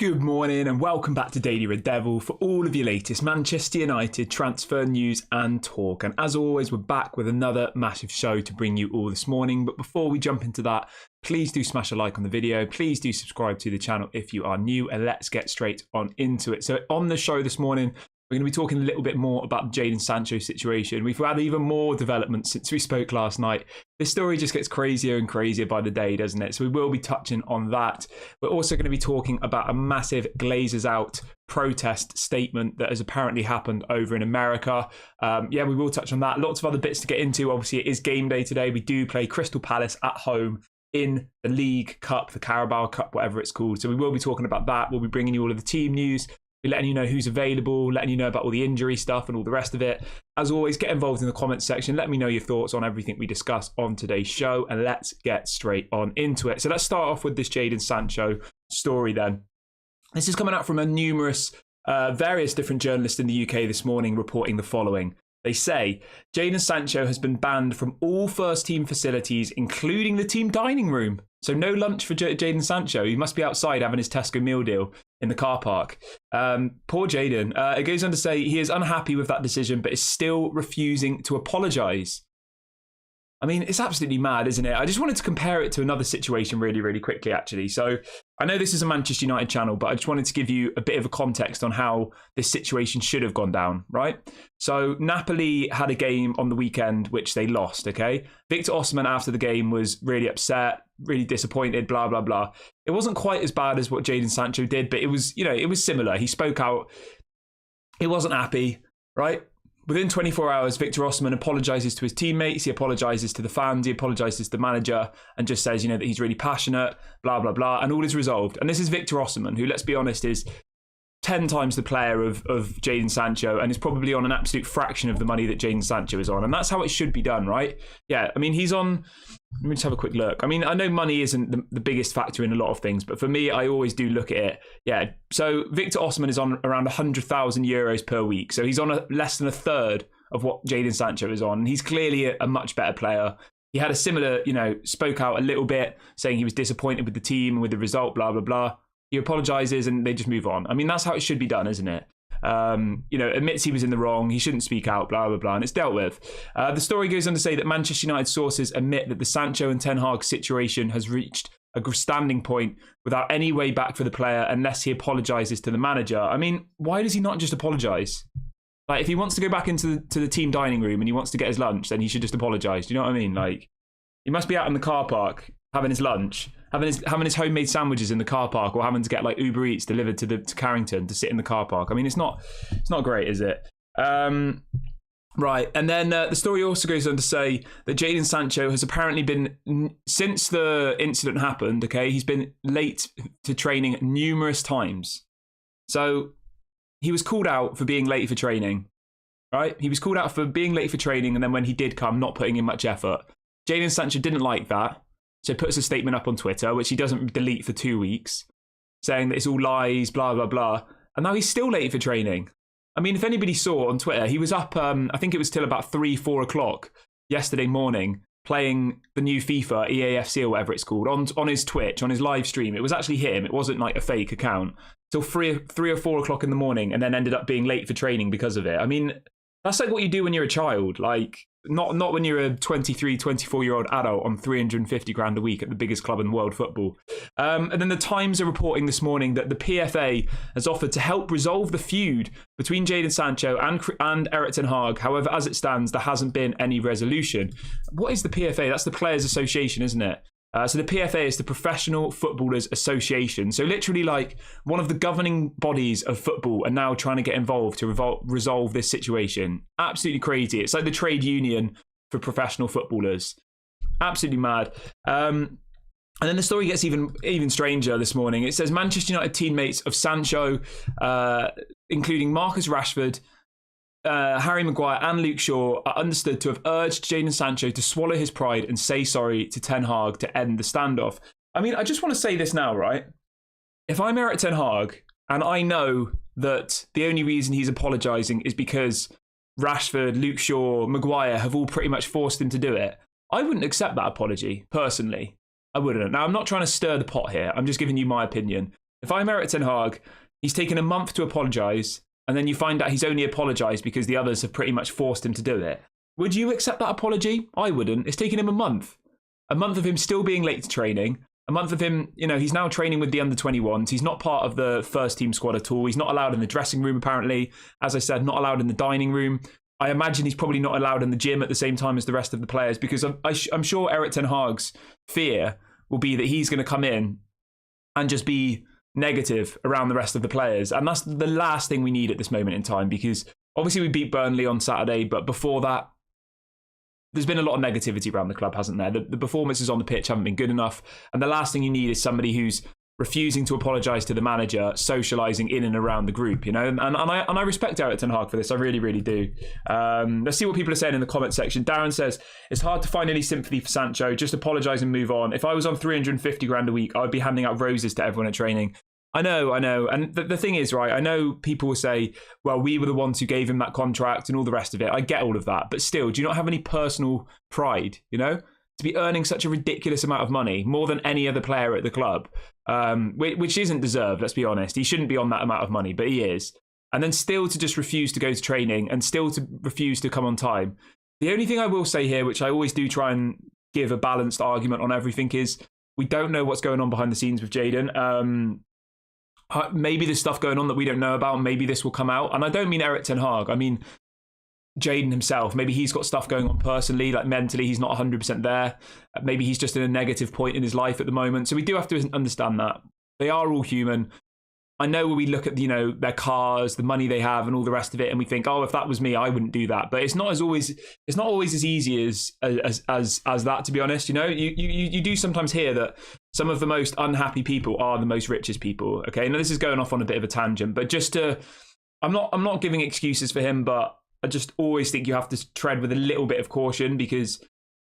Good morning and welcome back to Daily Red Devil for all of your latest Manchester United transfer news and talk. And as always, we're back with another massive show to bring you all this morning. But before we jump into that, please do smash a like on the video. Please do subscribe to the channel if you are new, and let's get straight on into it. So on the show this morning, we're going to be talking a little bit more about the Jaden Sancho situation. We've had even more developments since we spoke last night. This story just gets crazier and crazier by the day, doesn't it? So we will be touching on that. We're also going to be talking about a massive Glazers out protest statement that has apparently happened over in America. Yeah, we will touch on that. Lots of other bits to get into. Obviously, it is game day today. We do play Crystal Palace at home in the League Cup, the Carabao Cup, whatever it's called. So we will be talking about that. We'll be bringing you all of the team news. We're letting you know who's available, letting you know about all the injury stuff and all the rest of it. As always, get involved in the comments section. Let me know your thoughts on everything we discuss on today's show, and let's get straight on into it. So let's start off with this Jaden Sancho story then. This is coming out from various different journalists in the UK this morning reporting the following. They say, Jaden Sancho has been banned from all first team facilities, including the team dining room. So no lunch for Jaden Sancho. He must be outside having his Tesco meal deal in the car park. Poor Jaden. It goes on to say he is unhappy with that decision, but is still refusing to apologise. I mean, it's absolutely mad, isn't it? I just wanted to compare it to another situation really, really quickly, actually. So I know this is a Manchester United channel, but I just wanted to give you a bit of a context on how this situation should have gone down, right? So Napoli had a game on the weekend, which they lost, okay? Victor Osimhen after the game was really upset, really disappointed, blah, blah, blah. It wasn't quite as bad as what Jaden Sancho did, but it was, it was similar. He spoke out. He wasn't happy, right? Within 24 hours, Victor Osimhen apologises to his teammates, he apologises to the fans, he apologises to the manager, and just says, that he's really passionate, blah, blah, blah, and all is resolved. And this is Victor Osimhen, who, let's be honest, is 10 times the player of Jaden Sancho and is probably on an absolute fraction of the money that Jaden Sancho is on. And that's how it should be done, right? Yeah, I mean, he's on... Let me just have a quick look. I mean, I know money isn't the biggest factor in a lot of things, but for me, I always do look at it. Yeah, so Victor Osimhen is on around 100,000 euros per week. So he's on less than a third of what Jaden Sancho is on. And he's clearly a much better player. He had a similar, spoke out a little bit, saying he was disappointed with the team and with the result, blah, blah, blah. He apologises and they just move on. I mean, that's how it should be done, isn't it? Admits he was in the wrong, he shouldn't speak out, blah, blah, blah, and it's dealt with. The story goes on to say that Manchester United sources admit that the Sancho and Ten Hag situation has reached a standing point without any way back for the player unless he apologises to the manager. I mean, why does he not just apologise? Like, if he wants to go back into the team dining room and he wants to get his lunch, then he should just apologise. Do you know what I mean? Like, he must be out in the car park having his lunch, having his homemade sandwiches in the car park, or having to get like Uber Eats delivered to Carrington to sit in the car park. I mean, it's not great, is it? Right, and then the story also goes on to say that Jaden Sancho has apparently been, since the incident happened, okay, he's been late to training numerous times. So he was called out for being late for training, right? He was called out for being late for training, and then when he did come, not putting in much effort. Jaden Sancho didn't like that. So he puts a statement up on Twitter, which he doesn't delete for 2 weeks, saying that it's all lies, blah, blah, blah. And now he's still late for training. I mean, if anybody saw on Twitter, he was up, I think it was till about 3-4 o'clock yesterday morning, playing the new FIFA, EAFC or whatever it's called, on his Twitch, on his live stream. It was actually him. It wasn't like a fake account. Till 3 or 4 o'clock in the morning, and then ended up being late for training because of it. I mean, that's like what you do when you're a child. Like, not when you're a 23, 24-year-old adult on 350 grand a week at the biggest club in world football. And then the Times are reporting this morning that the PFA has offered to help resolve the feud between Jaden Sancho and Erik ten Hag. However, as it stands, there hasn't been any resolution. What is the PFA? That's the Players Association, isn't it? So the PFA is the Professional Footballers Association. So literally like one of the governing bodies of football are now trying to get involved to resolve this situation. Absolutely crazy. It's like the trade union for professional footballers. Absolutely mad. And then the story gets even stranger this morning. It says Manchester United teammates of Sancho, including Marcus Rashford, Harry Maguire and Luke Shaw, are understood to have urged Jaden Sancho to swallow his pride and say sorry to Ten Hag to end the standoff. I mean, I just want to say this now, right? If I'm Erik ten Hag and I know that the only reason he's apologising is because Rashford, Luke Shaw, Maguire have all pretty much forced him to do it, I wouldn't accept that apology, personally. I wouldn't. Now, I'm not trying to stir the pot here. I'm just giving you my opinion. If I'm Erik ten Hag, he's taken a month to apologise, and then you find out he's only apologised because the others have pretty much forced him to do it. Would you accept that apology? I wouldn't. It's taken him a month. A month of him still being late to training. A month of him, he's now training with the under-21s. He's not part of the first team squad at all. He's not allowed in the dressing room, apparently. As I said, not allowed in the dining room. I imagine he's probably not allowed in the gym at the same time as the rest of the players, because I'm sure Erik ten Hag's fear will be that he's going to come in and just be negative around the rest of the players. And that's the last thing we need at this moment in time, because obviously we beat Burnley on Saturday, but before that, there's been a lot of negativity around the club, hasn't there? The performances on the pitch haven't been good enough. And the last thing you need is somebody who's refusing to apologise to the manager, socialising in and around the group, And I respect Erik ten Hag for this. I really, really do. Let's see what people are saying in the comment section. Darren says, it's hard to find any sympathy for Sancho. Just apologise and move on. If I was on 350 grand a week, I would be handing out roses to everyone at training. I know. And the thing is, right, I know people will say, well, we were the ones who gave him that contract and all the rest of it. I get all of that. But still, do you not have any personal pride, to be earning such a ridiculous amount of money, more than any other player at the club, which isn't deserved, let's be honest. He shouldn't be on that amount of money, but he is. And then still to just refuse to go to training and still to refuse to come on time. The only thing I will say here, which I always do try and give a balanced argument on everything, is we don't know what's going on behind the scenes with Jaden. Maybe there's stuff going on that we don't know about. Maybe this will come out. And I don't mean Erik ten Hag. I mean Jaden himself. Maybe he's got stuff going on personally, like mentally he's not 100% there. Maybe he's just in a negative point in his life at the moment. So we do have to understand that. They are all human. I know when we look at, their cars, the money they have and all the rest of it, and we think, oh, if that was me, I wouldn't do that. But it's not always as easy as that, to be honest. You do sometimes hear that some of the most unhappy people are the most richest people. Okay. Now this is going off on a bit of a tangent, but I'm not giving excuses for him, but I just always think you have to tread with a little bit of caution, because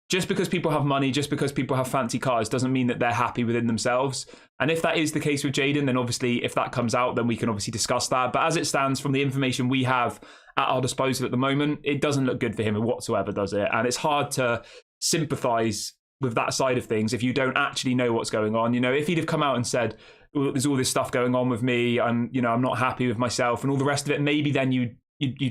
just because people have money, just because people have fancy cars, doesn't mean that they're happy within themselves. And if that is the case with Jaden, then obviously if that comes out, then we can obviously discuss that. But as it stands, from the information we have at our disposal at the moment, it doesn't look good for him whatsoever, does it? And it's hard to sympathise with that side of things if you don't actually know what's going on. If he'd have come out and said, there's all this stuff going on with me, I'm not happy with myself and all the rest of it, maybe then you'd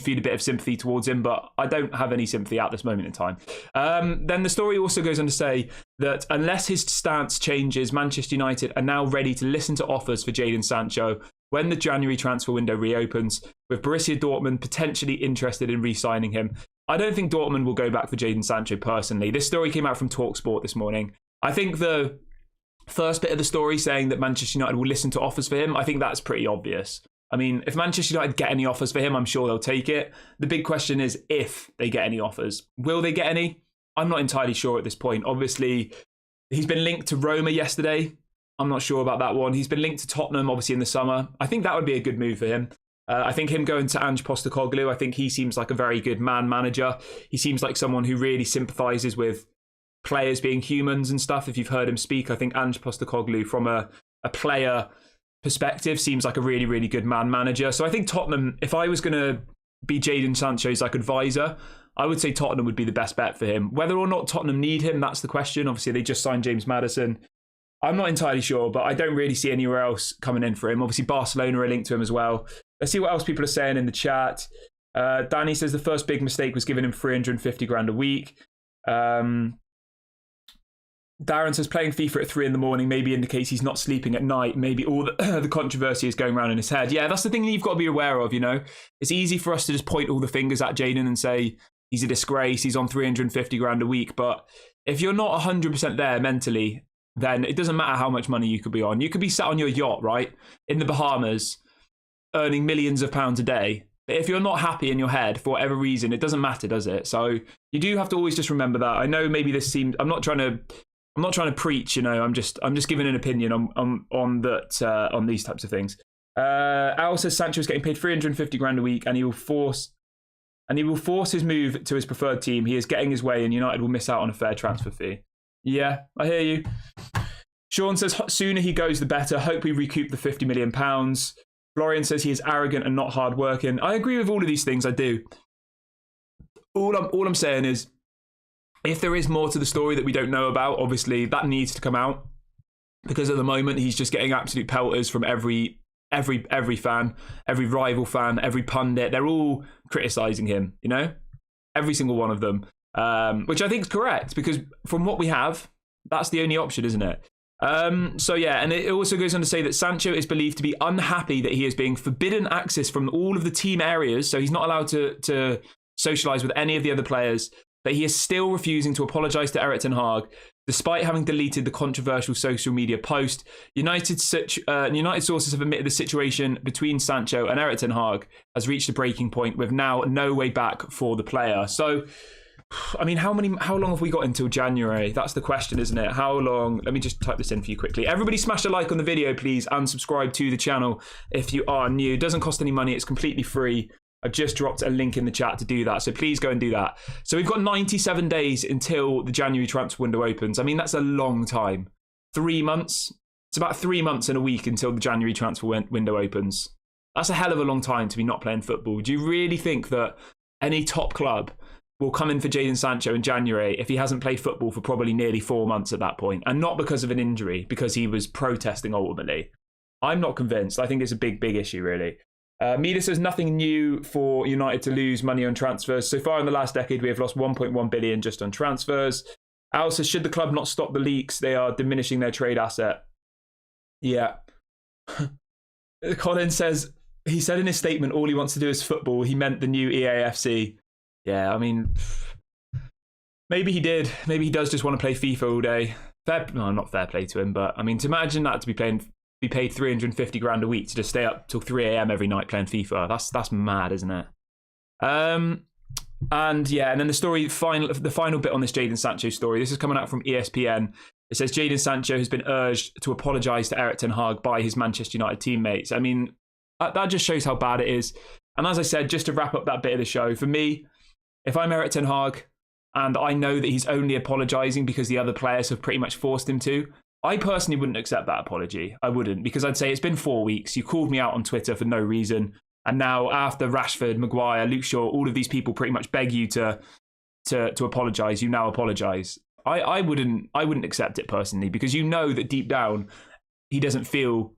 feel a bit of sympathy towards him, but I don't have any sympathy at this moment in time. Then the story also goes on to say that unless his stance changes, Manchester United are now ready to listen to offers for Jaden Sancho when the January transfer window reopens, with Borussia Dortmund potentially interested in re-signing him. I don't think Dortmund will go back for Jaden Sancho personally. This story came out from TalkSport this morning. I think the first bit of the story saying that Manchester United will listen to offers for him, I think that's pretty obvious. I mean, if Manchester United get any offers for him, I'm sure they'll take it. The big question is if they get any offers. Will they get any? I'm not entirely sure at this point. Obviously, he's been linked to Roma yesterday. I'm not sure about that one. He's been linked to Tottenham, obviously, in the summer. I think that would be a good move for him. I think him going to Ange Postecoglou, I think he seems like a very good man manager. He seems like someone who really sympathises with players being humans and stuff. If you've heard him speak, I think Ange Postecoglou, from a player perspective, seems like a really, really good man manager. So I think Tottenham, if I was going to be Jaden Sancho's advisor, I would say Tottenham would be the best bet for him. Whether or not Tottenham need him, that's the question. Obviously, they just signed James Maddison. I'm not entirely sure, but I don't really see anywhere else coming in for him. Obviously, Barcelona are linked to him as well. Let's see what else people are saying in the chat. Danny says the first big mistake was giving him 350 grand a week. Darren says playing FIFA at 3 a.m. maybe indicates he's not sleeping at night. Maybe all the controversy is going around in his head. Yeah, that's the thing that you've got to be aware of, It's easy for us to just point all the fingers at Jaden and say he's a disgrace, he's on 350 grand a week. But if you're not 100% there mentally, then it doesn't matter how much money you could be on. You could be sat on your yacht, right, in the Bahamas, earning millions of pounds a day. But if you're not happy in your head for whatever reason, it doesn't matter, does it? So you do have to always just remember that. I know maybe this seems, I'm not trying to preach, I'm just giving an opinion on that on these types of things. Al says Sancho's getting paid 350 grand a week, and he will force his move to his preferred team. He is getting his way, and United will miss out on a fair transfer fee. Yeah, I hear you. Sean says sooner he goes, the better. Hope we recoup the £50 million. Florian says he is arrogant and not hardworking. I agree with all of these things. I do. All I'm saying is, if there is more to the story that we don't know about, obviously that needs to come out. because at the moment he's just getting absolute pelters from every fan, every rival fan, every pundit. They're all criticising him, you know, every single one of them, which I think is correct, because from what we have, that's the only option, isn't it? So yeah, and it also goes on to say that Sancho is believed to be unhappy that he is being forbidden access from all of the team areas, so he's not allowed to socialise with any of the other players, but he is still refusing to apologise to Erik ten Hag, despite having deleted the controversial social media post. United sources have admitted the situation between Sancho and Erik ten Hag has reached a breaking point, with now no way back for the player. So, I mean, how long have we got until January? That's the question, isn't it? How long? Let me just type this in for you quickly. Everybody smash a like on the video, please, and subscribe to the channel if you are new. It doesn't cost any money. It's completely free. I've just dropped a link in the chat to do that, so please go and do that. So we've got 97 days until the January transfer window opens. I mean, that's a long time. 3 months? It's about 3 months and a week until the January transfer window opens. That's a hell of a long time to be not playing football. Do you really think that any top club will come in for Jaden Sancho in January if he hasn't played football for probably nearly 4 months at that point? And not because of an injury, because he was protesting ultimately. I'm not convinced. I think it's a big issue, really. Mida says nothing new for United to lose money on transfers. So far in the last decade, we have lost 1.1 billion just on transfers. Al says, should the club not stop the leaks? They are diminishing their trade asset. Yeah. Colin says, he said in his statement, all he wants to do is football. He meant the new EAFC. Yeah, I mean, maybe he did. Maybe he does just want to play FIFA all day. Not fair play to him, but I mean, to imagine that to be paid 350 grand a week to just stay up till 3 a.m. every night playing FIFA. That's mad, isn't it? And yeah, and then the final bit on this Jaden Sancho story. This is coming out from ESPN. It says Jaden Sancho has been urged to apologise to Erik ten Hag by his Manchester United teammates. I mean, that just shows how bad it is. And as I said, just to wrap up that bit of the show, for me, if I'm Erik ten Hag and I know that he's only apologising because the other players have pretty much forced him to, I personally wouldn't accept that apology. I wouldn't, because I'd say it's been 4 weeks. You called me out on Twitter for no reason. And now after Rashford, Maguire, Luke Shaw, all of these people pretty much beg you to apologise, you now apologise. I wouldn't accept it personally, because you know that deep down he doesn't feel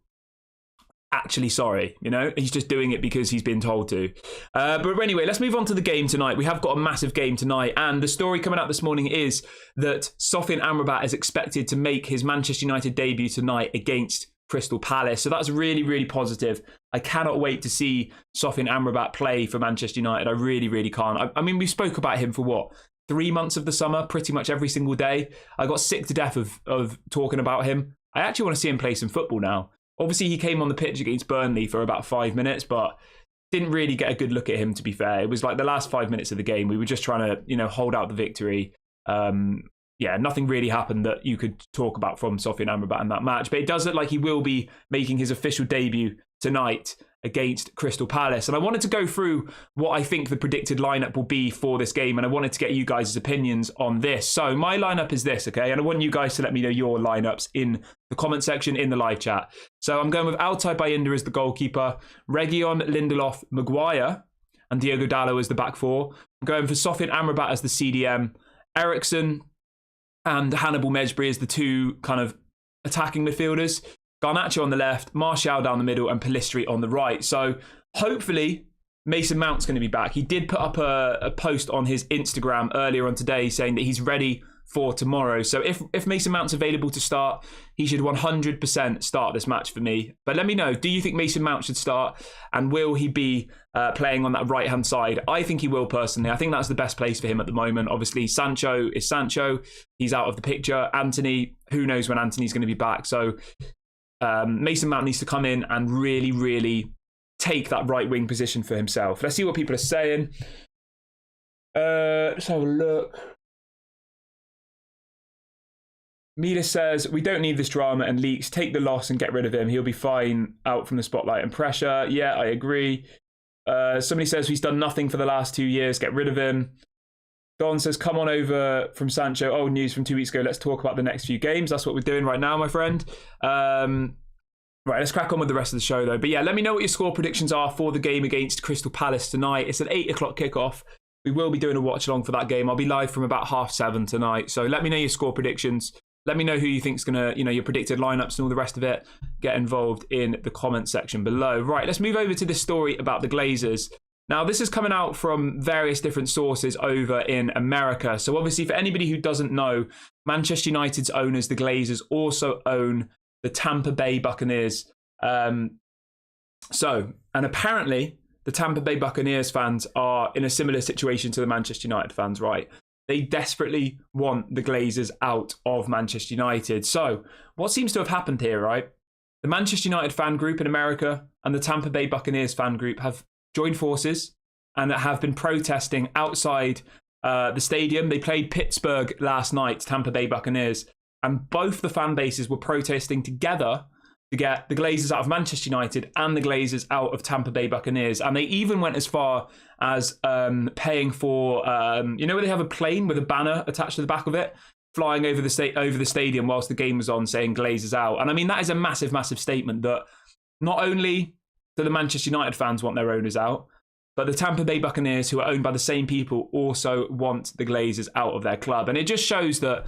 actually sorry, you know, he's just doing it because he's been told to. But anyway, let's move on to the game tonight. We have got a massive game tonight, and the story coming out this morning is that Sofyan Amrabat is expected to make his Manchester United debut tonight against Crystal Palace. So that's really positive. I cannot wait to see Sofyan Amrabat play for Manchester United. I really can't. I mean, we spoke about him for what, 3 months of the summer, pretty much every single day. I got sick to death of talking about him. I actually want to see him play some football now. Obviously, he came on the pitch against Burnley for about 5 minutes, but didn't really get a good look at him, to be fair. It was like the last 5 minutes of the game. We were just trying to, you know, hold out the victory. Yeah, nothing really happened that you could talk about from Sofyan Amrabat in that match. But it does look like he will be making his official debut tonight against Crystal Palace. And I wanted to go through what I think the predicted lineup will be for this game. And I wanted to get you guys' opinions on this. So my lineup is this, okay? And I want you guys to let me know your lineups in the comment section in the live chat. So I'm going with Altay Bayindir as the goalkeeper, Reguilon, Lindelof, Maguire, and Diogo Dalot as the back four. I'm going for Sofyan Amrabat as the CDM, Eriksen and Hannibal Mejbri as the two kind of attacking midfielders. Garnacho on the left, Martial down the middle, and Pellistri on the right. So hopefully Mason Mount's going to be back. He did put up a post on his Instagram earlier on today saying that he's ready for tomorrow. So if Mason Mount's available to start, he should 100% start this match for me. But let me know, do you think Mason Mount should start? And will he be playing on that right-hand side? I think he will, personally. I think that's the best place for him at the moment. Obviously, Sancho is Sancho. He's out of the picture. Anthony, who knows when Anthony's going to be back. So Mason Mount needs to come in and really take that right wing position for himself. Let's see what people are saying. Let's have a look. Mila says, we don't need this drama and leaks. Take the loss and get rid of him. He'll be fine out from the spotlight and pressure. Yeah, I agree. Somebody says he's done nothing for the last 2 years. Get rid of him. Don says, come on over from Sancho. Old news from 2 weeks ago. Let's talk about the next few games. That's what we're doing right now, my friend. Right, let's crack on with the rest of the show, though. But yeah, let me know what your score predictions are for the game against Crystal Palace tonight. It's an 8 o'clock kickoff. We will be doing a watch along for that game. I'll be live from about 7:30 tonight. So let me know your score predictions. Let me know who you think's going to, your predicted lineups and all the rest of it. Get involved in the comment section below. Right, let's move over to this story about the Glazers. Now, this is coming out from various different sources over in America. So obviously, for anybody who doesn't know, Manchester United's owners, the Glazers, also own the Tampa Bay Buccaneers. And apparently, the Tampa Bay Buccaneers fans are in a similar situation to the Manchester United fans, right? They desperately want the Glazers out of Manchester United. So what seems to have happened here, right? The Manchester United fan group in America and the Tampa Bay Buccaneers fan group have joined forces and have been protesting outside the stadium. They played Pittsburgh last night, Tampa Bay Buccaneers, and both the fan bases were protesting together to get the Glazers out of Manchester United and the Glazers out of Tampa Bay Buccaneers. And they even went as far as paying for, where they have a plane with a banner attached to the back of it, flying over the stadium whilst the game was on, saying Glazers out. And I mean, that is a massive, massive statement that not only do the Manchester United fans want their owners out, but the Tampa Bay Buccaneers, who are owned by the same people, also want the Glazers out of their club. And it just shows that,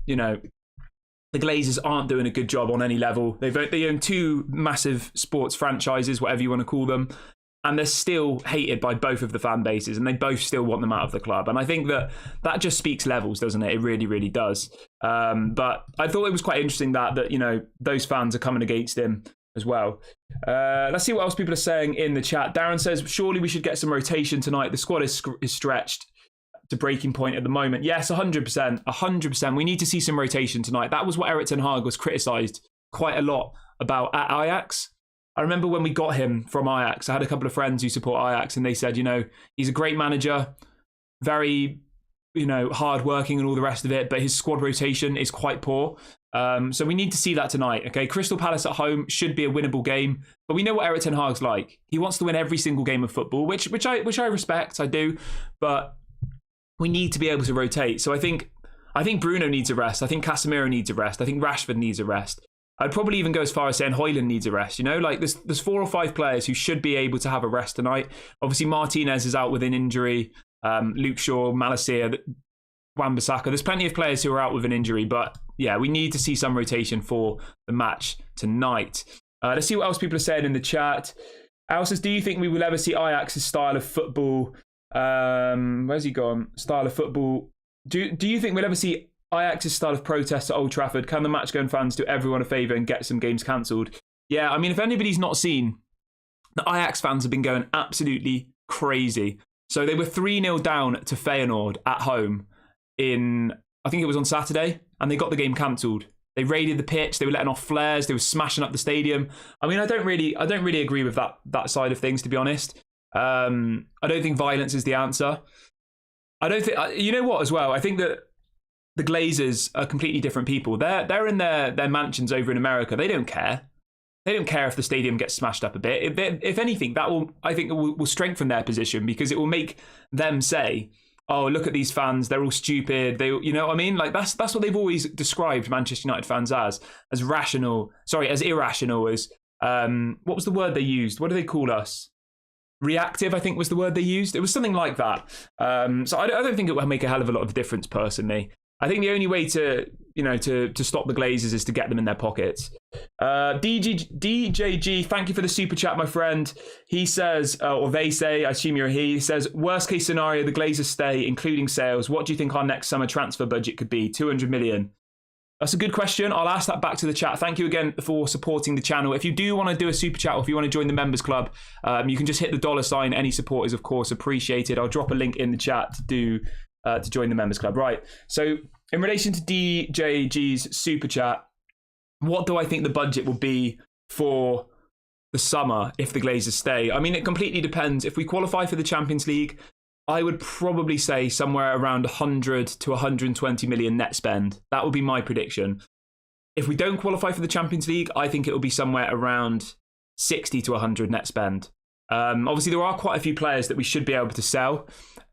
the Glazers aren't doing a good job on any level. They own two massive sports franchises, whatever you want to call them, and they're still hated by both of the fan bases, and they both still want them out of the club. And I think that just speaks levels, doesn't it? It really, really does. But I thought it was quite interesting that those fans are coming against him as well. Let's see what else people are saying in the chat. Darren says, surely we should get some rotation tonight. The squad is stretched to breaking point at the moment. Yes, 100%. 100%. We need to see some rotation tonight. That was what Erik ten Hag was criticised quite a lot about at Ajax. I remember when we got him from Ajax, I had a couple of friends who support Ajax, and they said, he's a great manager, very, hard working and all the rest of it, but his squad rotation is quite poor. So we need to see that tonight. Okay, Crystal Palace at home should be a winnable game, but we know what Erik ten Hag's like. He wants to win every single game of football, which I respect, I do, but we need to be able to rotate. So I think Bruno needs a rest. I think Casemiro needs a rest. I think Rashford needs a rest. I'd probably even go as far as saying Højlund needs a rest. There's 4 or 5 players who should be able to have a rest tonight. Obviously, Martinez is out with an injury. Luke Shaw, Malacia, Wan-Bissaka. There's plenty of players who are out with an injury, but yeah, we need to see some rotation for the match tonight. Let's see what else people are saying in the chat. Al says, do you think we will ever see Ajax's style of football? Where's he gone? Style of football. Do you think we'll ever see Ajax's style of protest at Old Trafford? Can the match-going fans do everyone a favour and get some games cancelled? Yeah, I mean, if anybody's not seen, the Ajax fans have been going absolutely crazy. So they were 3-0 down to Feyenoord at home I think it was on Saturday, and they got the game cancelled. They raided the pitch, they were letting off flares, they were smashing up the stadium. I mean, I don't really agree with that side of things, to be honest. I don't think violence is the answer. I don't think, you know what, as well, I think that the Glazers are completely different people. They're in their mansions over in America. They don't care. They don't care if the stadium gets smashed up a bit. If anything, I think will strengthen their position, because it will make them say, oh, look at these fans, they're all stupid. You know what I mean? Like that's what they've always described Manchester United fans as irrational, as what was the word they used? What do they call us? Reactive, I think was the word they used. It was something like that. So I don't think it will make a hell of a lot of difference personally. I think the only way to stop the Glazers is to get them in their pockets. DJG, thank you for the super chat, my friend. He says, or they say, I assume you're a he says, worst case scenario, the Glazers stay, including sales. What do you think our next summer transfer budget could be? 200 million. That's a good question. I'll ask that back to the chat. Thank you again for supporting the channel. If you do want to do a super chat, or if you want to join the members club, you can just hit the $sign. Any support is, of course, appreciated. I'll drop a link in the chat to join the members club. Right. So in relation to DJG's super chat, what do I think the budget will be for the summer if the Glazers stay? I mean, it completely depends. If we qualify for the Champions League, I would probably say somewhere around 100 to 120 million net spend. That would be my prediction. If we don't qualify for the Champions League, I think it will be somewhere around 60 to 100 net spend. Obviously, there are quite a few players that we should be able to sell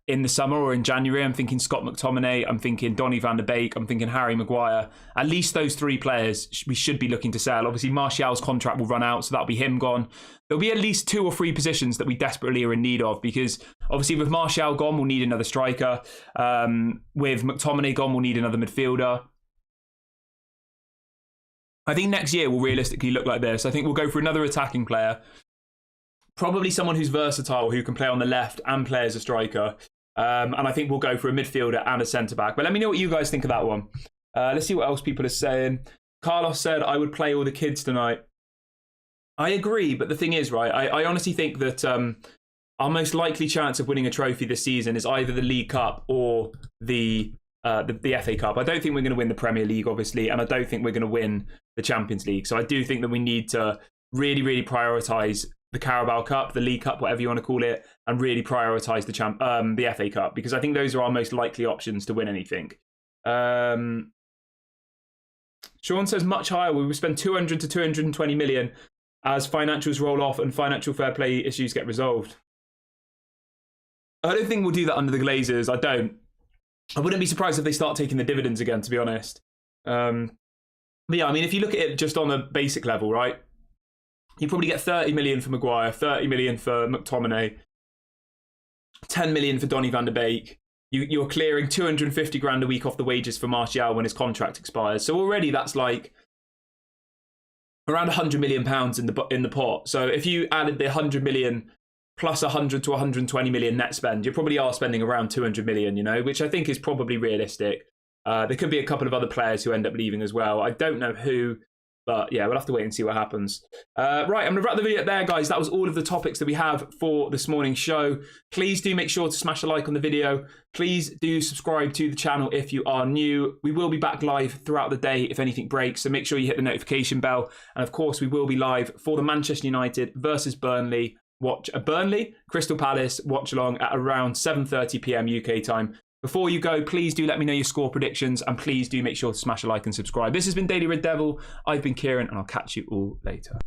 in the summer or in January. I'm thinking Scott McTominay, I'm thinking Donny van der Beek, I'm thinking Harry Maguire. At least those 3 players we should be looking to sell. Obviously, Martial's contract will run out, so that'll be him gone. There'll be at least 2 or 3 positions that we desperately are in need of, because obviously with Martial gone, we'll need another striker. With McTominay gone, we'll need another midfielder. I think next year will realistically look like this. I think we'll go for another attacking player, probably someone who's versatile, who can play on the left and play as a striker. And I think we'll go for a midfielder and a centre-back. But let me know what you guys think of that one. Let's see what else people are saying. Carlos said, I would play all the kids tonight. I agree, but the thing is, right, I honestly think that our most likely chance of winning a trophy this season is either the League Cup or the FA Cup. I don't think we're going to win the Premier League, obviously, and I don't think we're going to win the Champions League. So I do think that we need to really, really prioritise the Carabao Cup, the League Cup, whatever you want to call it, and really prioritise the FA Cup, because I think those are our most likely options to win anything. Sean says much higher. We will spend 200 to 220 million as financials roll off and financial fair play issues get resolved. I don't think we'll do that under the Glazers. I don't. I wouldn't be surprised if they start taking the dividends again, to be honest. But yeah, I mean, if you look at it just on a basic level, right? You probably get 30 million for Maguire, 30 million for McTominay, 10 million for Donny van der Beek. You're clearing 250 grand a week off the wages for Martial when his contract expires. So already that's like around 100 million pounds in the pot. So if you added the 100 million plus 100 to 120 million net spend, you probably are spending around 200 million, you know, which I think is probably realistic. There could be a couple of other players who end up leaving as well. I don't know who, but yeah, we'll have to wait and see what happens. Right, I'm going to wrap the video there, guys. That was all of the topics that we have for this morning's show. Please do make sure to smash a like on the video. Please do subscribe to the channel if you are new. We will be back live throughout the day if anything breaks, so make sure you hit the notification bell. And of course, we will be live for the Manchester United versus Burnley Crystal Palace watch along at around 7:30 p.m. UK time. Before you go, please do let me know your score predictions, and please do make sure to smash a like and subscribe. This has been Daily Red Devil. I've been Kieran, and I'll catch you all later.